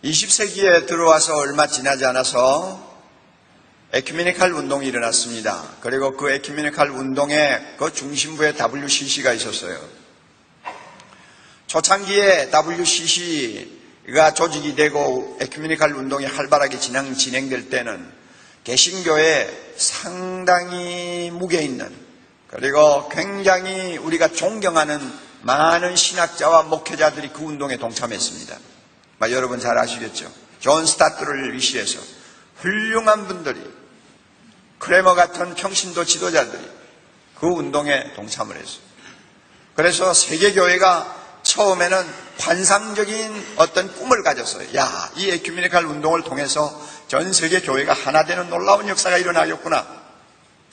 20세기에 들어와서 얼마 지나지 않아서 에큐메니칼 운동이 일어났습니다. 그리고 그 에큐메니칼 운동의 그 중심부에 WCC가 있었어요. 초창기에 WCC가 조직이 되고 에큐메니칼 운동이 활발하게 진행될 때는 개신교에 상당히 무게 있는, 그리고 굉장히 우리가 존경하는 많은 신학자와 목회자들이 그 운동에 동참했습니다. 여러분 잘 아시겠죠? 존 스타트를 위시해서 훌륭한 분들이, 크레머 같은 평신도 지도자들이 그 운동에 동참을 했어요. 그래서 세계교회가 처음에는 환상적인 어떤 꿈을 가졌어요. 이 에큐메니칼 운동을 통해서 전 세계 교회가 하나 되는 놀라운 역사가 일어나겠구나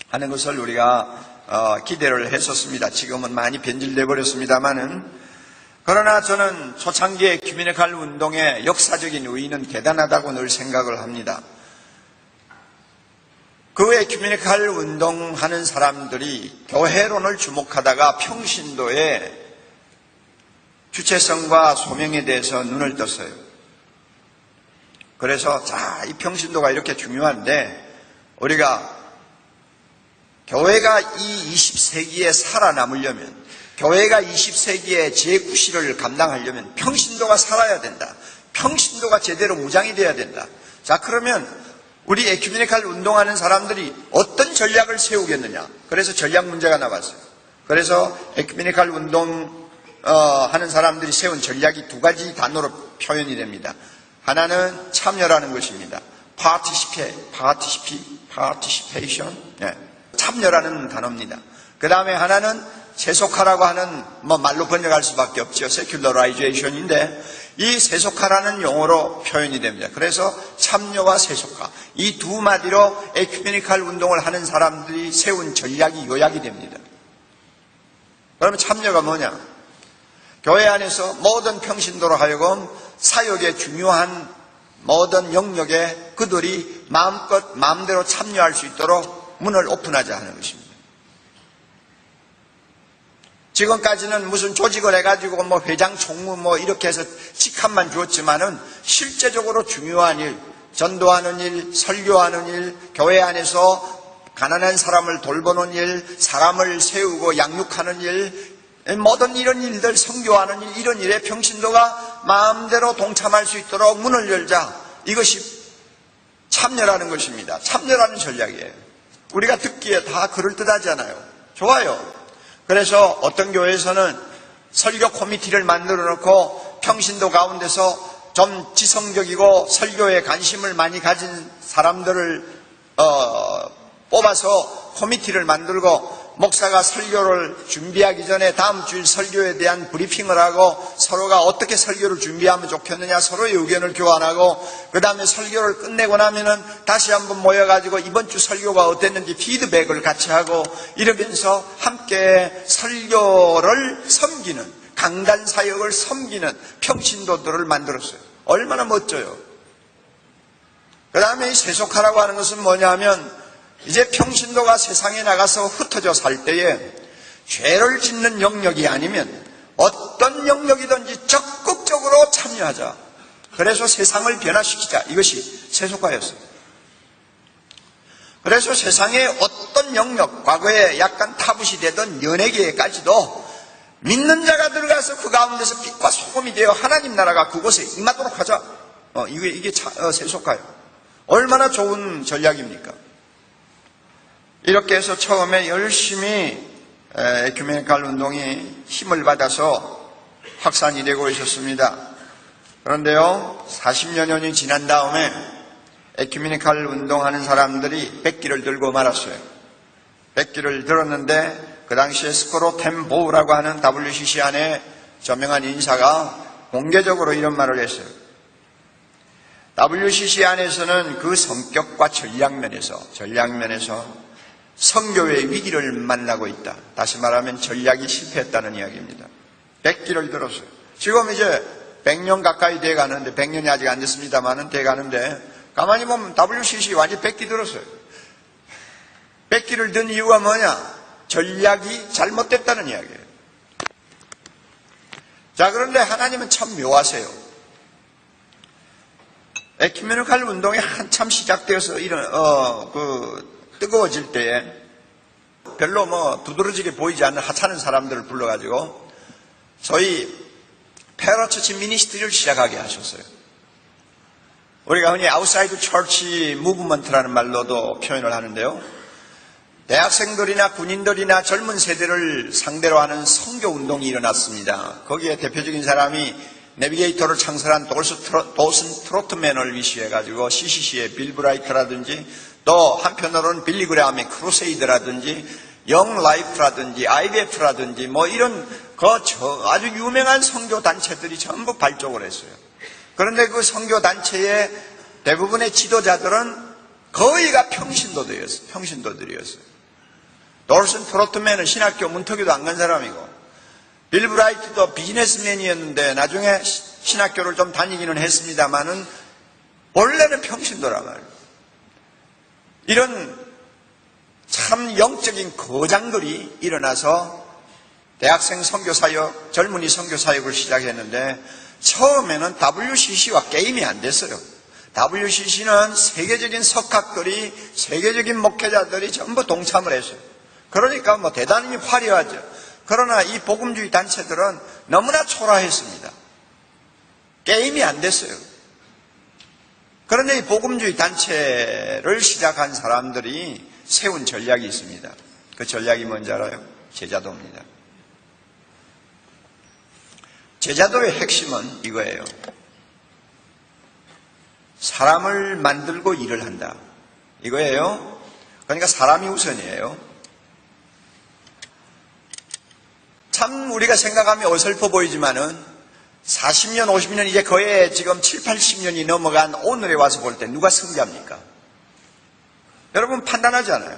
하는 것을 우리가 기대를 했었습니다. 지금은 많이 변질돼 버렸습니다만은, 그러나 저는 초창기 에큐메니칼 운동의 역사적인 의의는 대단하다고 늘 생각을 합니다. 그 에큐메니칼 운동하는 사람들이 교회론을 주목하다가 평신도의 주체성과 소명에 대해서 눈을 떴어요. 그래서 이 평신도가 이렇게 중요한데, 우리가 교회가 이 20세기에 살아남으려면, 교회가 20세기의 제9시를 감당하려면 평신도가 살아야 된다. 평신도가 제대로 무장이 돼야 된다. 그러면 우리 에큐메니칼 운동하는 사람들이 어떤 전략을 세우겠느냐. 그래서 전략 문제가 나왔어요. 그래서 에큐메니칼 운동 하는 사람들이 세운 전략이 두 가지 단어로 표현이 됩니다. 하나는 참여라는 것입니다. participation. 참여라는 단어입니다. 그 다음에 하나는 세속화라고 하는, 말로 번역할 수밖에 없죠. secularizzation인데, 이 세속화라는 용어로 표현이 됩니다. 그래서 참여와 세속화, 이 두 마디로 에큐메니칼 운동을 하는 사람들이 세운 전략이 요약이 됩니다. 그러면 참여가 뭐냐? 교회 안에서 모든 평신도로 하여금 사역의 중요한 모든 영역에 그들이 마음대로 참여할 수 있도록 문을 오픈하자 하는 것입니다. 지금까지는 무슨 조직을 해가지고 회장, 총무 이렇게 해서 직함만 주었지만은 실제적으로 중요한 일, 전도하는 일, 설교하는 일, 교회 안에서 가난한 사람을 돌보는 일, 사람을 세우고 양육하는 일, 모든 이런 일들, 선교하는 일, 이런 일에 평신도가 마음대로 동참할 수 있도록 문을 열자. 이것이 참여라는 것입니다. 참여라는 전략이에요. 우리가 듣기에 다 그럴듯하잖아요. 좋아요. 그래서 어떤 교회에서는 설교 코미티를 만들어 놓고 평신도 가운데서 좀 지성적이고 설교에 관심을 많이 가진 사람들을 뽑아서 코미티를 만들고, 목사가 설교를 준비하기 전에 다음 주일 설교에 대한 브리핑을 하고, 서로가 어떻게 설교를 준비하면 좋겠느냐 서로의 의견을 교환하고, 그 다음에 설교를 끝내고 나면은 다시 한번 모여가지고 이번 주 설교가 어땠는지 피드백을 같이 하고, 이러면서 함께 설교를 섬기는, 강단 사역을 섬기는 평신도들을 만들었어요. 얼마나 멋져요. 그 다음에 이 세속화라고 하는 것은 뭐냐면, 이제 평신도가 세상에 나가서 흩어져 살 때에 죄를 짓는 영역이 아니면 어떤 영역이든지 적극적으로 참여하자. 그래서 세상을 변화시키자. 이것이 세속화였어요. 그래서 세상의 어떤 영역, 과거에 약간 타부시 되던 연예계까지도 믿는 자가 들어가서 그 가운데서 빛과 소금이 되어 하나님 나라가 그곳에 임하도록 하자. 이게 세속화예요. 얼마나 좋은 전략입니까? 이렇게 해서 처음에 열심히 에큐메니칼 운동이 힘을 받아서 확산이 되고 있었습니다. 그런데요, 40여 년이 지난 다음에 에큐메니칼 운동하는 사람들이 백기를 들고 말았어요. 백기를 들었는데 그 당시에 스코로템 보우라고 하는 WCC 안에 저명한 인사가 공개적으로 이런 말을 했어요. WCC 안에서는 그 성격과 전략면에서 선교의 위기를 만나고 있다. 다시 말하면 전략이 실패했다는 이야기입니다. 100기를 들었어요. 지금 이제 100년 가까이 돼 가는데, 100년이 아직 안 됐습니다만은 돼 가는데, 가만히 보면 WCC 완전히 100기 들었어요. 100기를 든 이유가 뭐냐? 전략이 잘못됐다는 이야기예요. 자, 그런데 하나님은 참 묘하세요. 에큐메니칼 운동이 한참 시작되어서 뜨거워질 때에 별로 두드러지게 보이지 않는 하찮은 사람들을 불러가지고 소위 페라처치 미니스트리를 시작하게 하셨어요. 우리가 흔히 아웃사이드 처치 무브먼트라는 말로도 표현을 하는데요. 대학생들이나 군인들이나 젊은 세대를 상대로 하는 선교 운동이 일어났습니다. 거기에 대표적인 사람이 내비게이터를 창설한 도슨 트로트맨을 위시해가지고 CCC의 빌 브라이트라든지 또 한편으로는 빌리 그레함의 크루세이드라든지 영 라이프라든지 IBF라든지 이런 아주 유명한 선교 단체들이 전부 발족을 했어요. 그런데 그 선교 단체의 대부분의 지도자들은 거의가 평신도들이었어요. 도슨 트로트맨은 신학교 문턱에도 안 간 사람이고 빌 브라이트도 비즈니스맨이었는데 나중에 신학교를 좀 다니기는 했습니다만은 원래는 평신도란 말이에요. 이런 참 영적인 거장들이 일어나서 대학생 선교사역, 젊은이 선교사역을 시작했는데 처음에는 WCC와 게임이 안 됐어요. WCC는 세계적인 석학들이, 세계적인 목회자들이 전부 동참을 했어요. 그러니까 대단히 화려하죠. 그러나 이 복음주의 단체들은 너무나 초라했습니다. 게임이 안 됐어요. 그런데 이 복음주의 단체를 시작한 사람들이 세운 전략이 있습니다. 그 전략이 뭔지 알아요? 제자도입니다. 제자도의 핵심은 이거예요. 사람을 만들고 일을 한다. 이거예요. 그러니까 사람이 우선이에요. 참 우리가 생각하면 어설퍼 보이지만은 40년, 50년 이제 거의 지금 7, 80년이 넘어간 오늘에 와서 볼 때 누가 승자입니까? 여러분 판단하잖아요.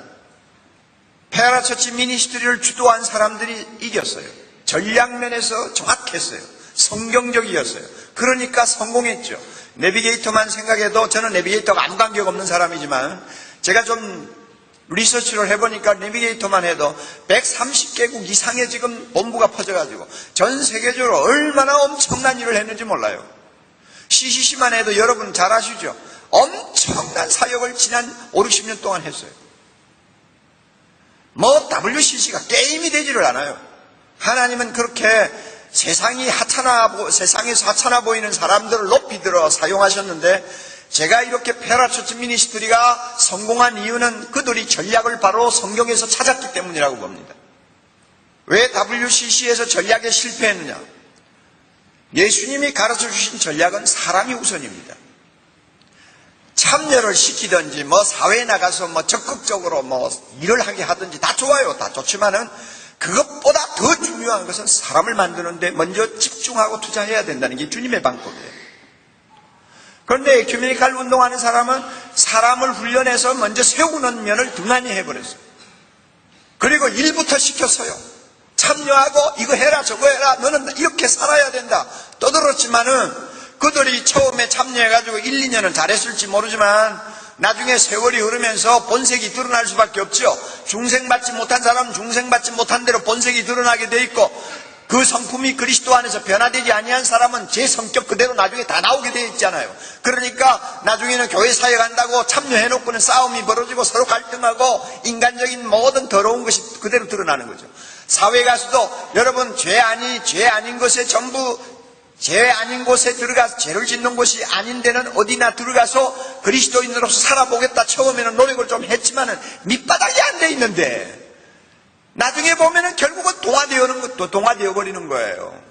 페라처치 미니스트리를 주도한 사람들이 이겼어요. 전략면에서 정확했어요. 성경적이었어요. 그러니까 성공했죠. 내비게이터만 생각해도 저는 내비게이터가 아무 관계가 없는 사람이지만 제가 좀 리서치를 해보니까 내비게이터만 해도 130개국 이상의 지금 본부가 퍼져가지고 전 세계적으로 얼마나 엄청난 일을 했는지 몰라요. CCC만 해도 여러분 잘 아시죠? 엄청난 사역을 지난 5, 60년 동안 했어요. WCC가 게임이 되지를 않아요. 하나님은 그렇게 세상에서 하찮아 보이는 사람들을 높이 들어 사용하셨는데 제가 이렇게 페라처치 미니스트리가 성공한 이유는 그들이 전략을 바로 성경에서 찾았기 때문이라고 봅니다. 왜 WCC에서 전략에 실패했느냐? 예수님이 가르쳐 주신 전략은 사람이 우선입니다. 참여를 시키든지 사회에 나가서 적극적으로 일을 하게 하든지 다 좋아요. 다 좋지만은 그것보다 더 중요한 것은 사람을 만드는데 먼저 집중하고 투자해야 된다는 게 주님의 방법이에요. 그런데 에큐메니칼 운동하는 사람은 사람을 훈련해서 먼저 세우는 면을 등한히 해버렸어요. 그리고 일부터 시켰어요. 참여하고 이거 해라 저거 해라 너는 이렇게 살아야 된다 떠들었지만은 그들이 처음에 참여해가지고 1, 2년은 잘했을지 모르지만 나중에 세월이 흐르면서 본색이 드러날 수밖에 없죠. 중생받지 못한 사람은 중생받지 못한 대로 본색이 드러나게 돼 있고 그 성품이 그리스도 안에서 변화되지 아니한 사람은 제 성격 그대로 나중에 다 나오게 돼 있잖아요. 그러니까 나중에는 교회 사역한다고 참여해놓고는 싸움이 벌어지고 서로 갈등하고 인간적인 모든 더러운 것이 그대로 드러나는 거죠. 사회 가서도 여러분 죄 아닌 것에 전부 죄 아닌 곳에 들어가서 죄를 짓는 곳이 아닌 데는 어디나 들어가서 그리스도인으로서 살아보겠다 처음에는 노력을 좀 했지만은 밑바닥이 안 돼 있는데 나중에 보면은 결국은 동화되어 버리는 거예요.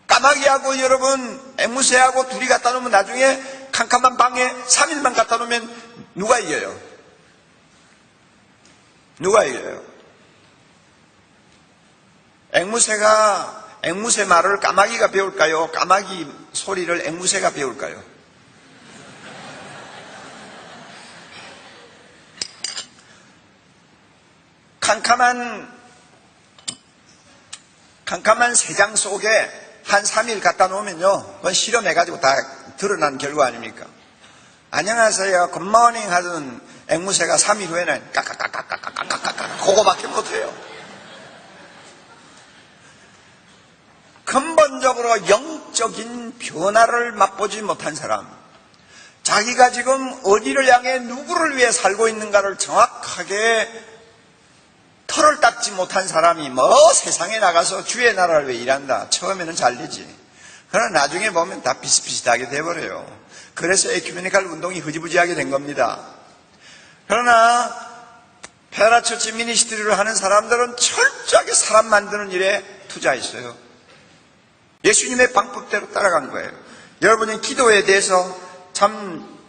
까마귀하고 여러분 앵무새하고 둘이 갖다 놓으면 나중에 캄캄한 방에 3일만 갖다 놓으면 누가 이겨요? 누가 이겨요? 앵무새 말을 까마귀가 배울까요? 까마귀 소리를 앵무새가 배울까요? 캄캄한 새장 속에 한 3일 갖다 놓으면요, 그건 실험해가지고 다 드러난 결과 아닙니까? 안녕하세요, 굿모닝 하던 앵무새가 3일 후에는 까까까까까까까까까 그거밖에 못해요. 근본적으로 영적인 변화를 맛보지 못한 사람, 자기가 지금 어디를 향해 누구를 위해 살고 있는가를 정확하게 털을 닦지 못한 사람이 뭐 세상에 나가서 주의 나라를 위해 일한다. 처음에는 잘 되지. 그러나 나중에 보면 다 비슷비슷하게 돼버려요. 그래서 에큐메니칼 운동이 흐지부지하게 된 겁니다. 그러나 페라처치 미니스트리를 하는 사람들은 철저하게 사람 만드는 일에 투자했어요. 예수님의 방법대로 따라간 거예요. 여러분이 기도에 대해서 참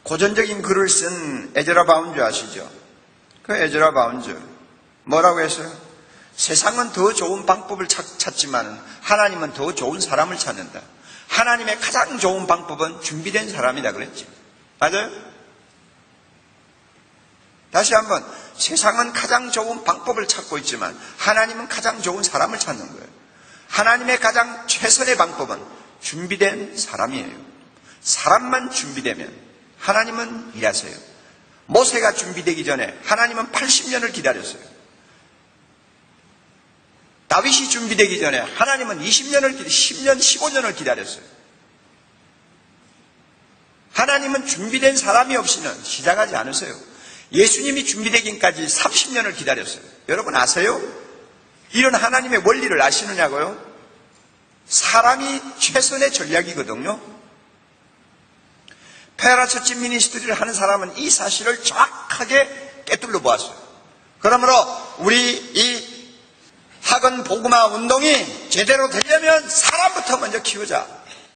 고전적인 글을 쓴 에즈라 바운즈 아시죠? 그 에즈라 바운즈 뭐라고 했어요? 세상은 더 좋은 방법을 찾지만 하나님은 더 좋은 사람을 찾는다. 하나님의 가장 좋은 방법은 준비된 사람이다 그랬지. 맞아요? 다시 한번, 세상은 가장 좋은 방법을 찾고 있지만 하나님은 가장 좋은 사람을 찾는 거예요. 하나님의 가장 최선의 방법은 준비된 사람이에요. 사람만 준비되면 하나님은 일하세요. 모세가 준비되기 전에 하나님은 80년을 기다렸어요. 다윗이 준비되기 전에 하나님은 10년, 15년을 기다렸어요. 하나님은 준비된 사람이 없이는 시작하지 않으세요. 예수님이 준비되기까지 30년을 기다렸어요. 여러분 아세요? 이런 하나님의 원리를 아시느냐고요? 사람이 최선의 전략이거든요. 페라처치 미니스트리를 하는 사람은 이 사실을 정확하게 꿰뚫어 보았어요. 그러므로 우리 이 학원 복음화 운동이 제대로 되려면 사람부터 먼저 키우자.